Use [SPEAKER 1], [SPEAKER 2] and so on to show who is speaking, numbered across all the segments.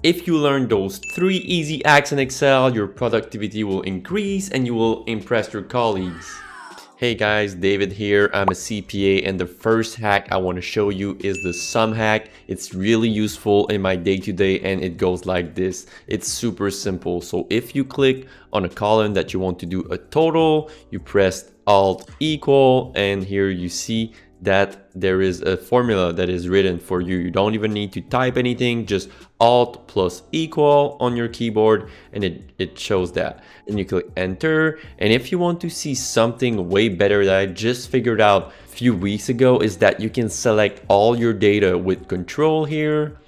[SPEAKER 1] If you learn those 3 easy hacks in Excel, your productivity will increase and you will impress your colleagues. Hey guys, David here. I'm a CPA and the first hack I want to show you is the sum hack. It's really useful in my day-to-day and it goes like this. It's super simple. So if you click on a column that you want to do a total, you press Alt equal, and here you see that there is a formula that is written for you. You don't even need to type anything, just Alt plus equal on your keyboard and it shows that. And you click enter. And if you want to see something way better that I just figured out a few weeks ago, is that you can select all your data with control here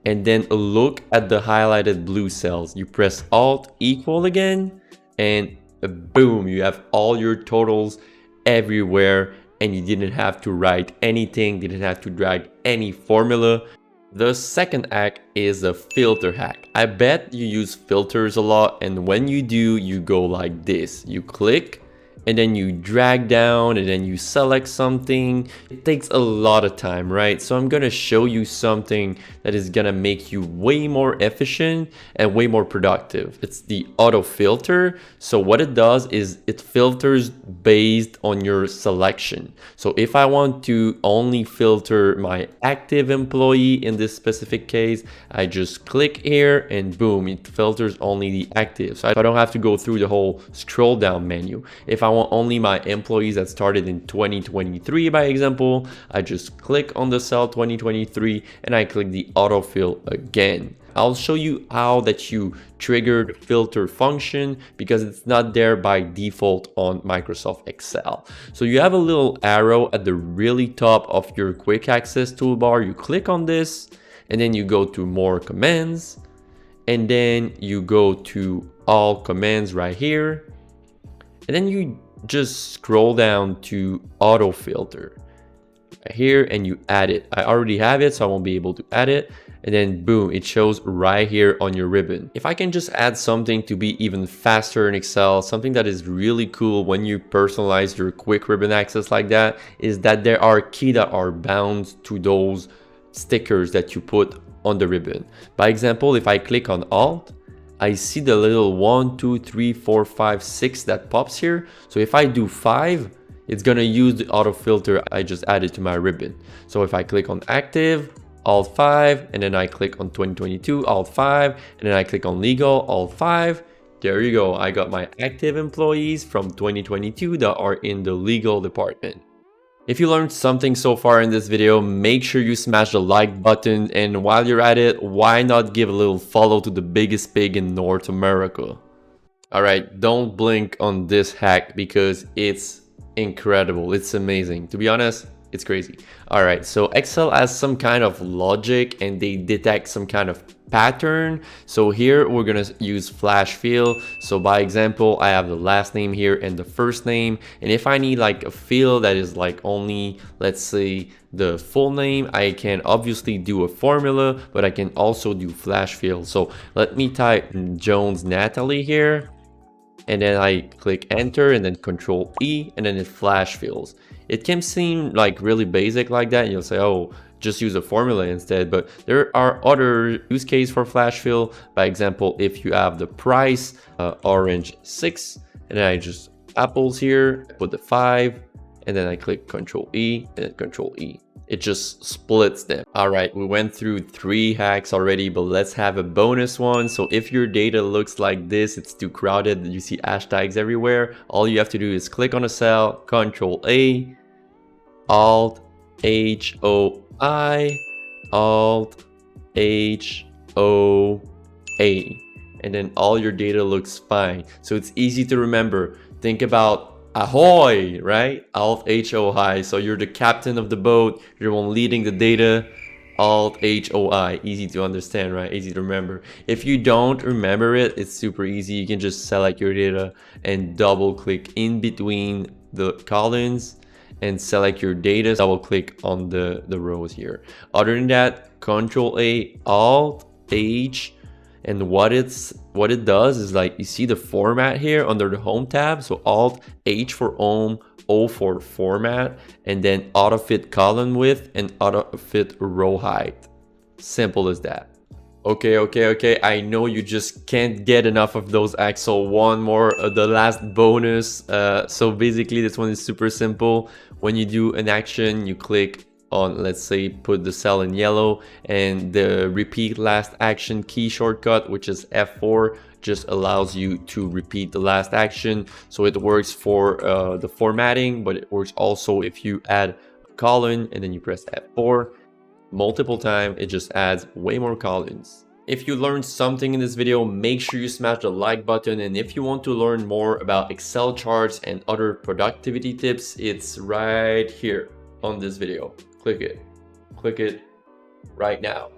[SPEAKER 1] and then look at the highlighted blue cells. You press Alt equal again and boom, you have all your totals everywhere. And you didn't have to write anything, didn't have to drag any formula. The second hack is a filter hack. I bet you use filters a lot, and when you do, you go like this. You click and then you drag down and then you select something. It takes a lot of time, right? So I'm gonna show you something that is gonna make you way more efficient and way more productive. It's the auto filter. So what it does is it filters based on your selection. So if I want to only filter my active employee in this specific case, I just click here and boom, it filters only the active. So I don't have to go through the whole scroll down menu. If I want only my employees that started in 2023, by example, I just click on the cell 2023 and I click the autofill again. I'll show you how that you trigger the filter function because it's not there by default on Microsoft Excel. So you have a little arrow at the really top of your quick access toolbar. You click on this and then you go to more commands and then you go to all commands right here. And then you just scroll down to auto filter right here and you add it. I already have it, so I won't be able to add it. And then boom, it shows right here on your ribbon. If I can just add something to be even faster in Excel, something that is really cool when you personalize your quick ribbon access like that, is that there are keys that are bound to those stickers that you put on the ribbon. By example, if I click on Alt, I see the little 1, 2, 3, 4, 5, 6 that pops here. So if I do 5, it's gonna use the auto filter I just added to my ribbon. So if I click on active, Alt 5, and then I click on 2022, Alt 5, and then I click on legal, Alt 5. There you go. I got my active employees from 2022 that are in the legal department. If you learned something so far in this video, make sure you smash the like button, and while you're at it, why not give a little follow to the biggest pig in North America? Alright, don't blink on this hack because it's incredible, it's amazing. To be honest, it's crazy. Alright, so Excel has some kind of logic and they detect some kind of pattern. So here we're gonna use flash fill. So by example, I have the last name here and the first name, and if I need like a field that is like only, let's say, the full name, I can obviously do a formula, but I can also do flash fill. So let me type Jones Natalie here, and then I click enter and then Control E, and then it flash fills. It can seem like really basic like that, and you'll say, oh, just use a formula instead, but there are other use cases for flash fill. By example, if you have the price, orange 6, and then I just apples here, put the 5, and then I click Control E and then Control E. It just splits them. All right, we went through 3 hacks already, but let's have a bonus one. So if your data looks like this, it's too crowded, you see hashtags everywhere, all you have to do is click on a cell, Control A, Alt H O I, Alt H O A, and then all your data looks fine. So it's easy to remember. Think about ahoy, right? Alt H O I. So you're the captain of the boat, you're the one leading the data. Alt H O I. Easy to understand, right? Easy to remember. If you don't remember it, it's super easy. You can just select your data and double click in between the columns and select your data. Double click on the rows here. Other than that, Control A, Alt H, and what it does is, like, you see the format here under the home tab. So Alt H for home, O for format, and then auto fit column width and auto fit row height. Simple as that. Okay. I know you just can't get enough of those acts. So one more, the last bonus. So basically this one is super simple. When you do an action, you click on, let's say, put the cell in yellow, and the repeat last action key shortcut, which is F4, just allows you to repeat the last action. So it works for the formatting, but it works also if you add a colon and then you press F4 multiple times, it just adds way more columns. If you learned something in this video, make sure you smash the like button, and if you want to learn more about Excel charts and other productivity tips, it's right here on this video. Click it right now.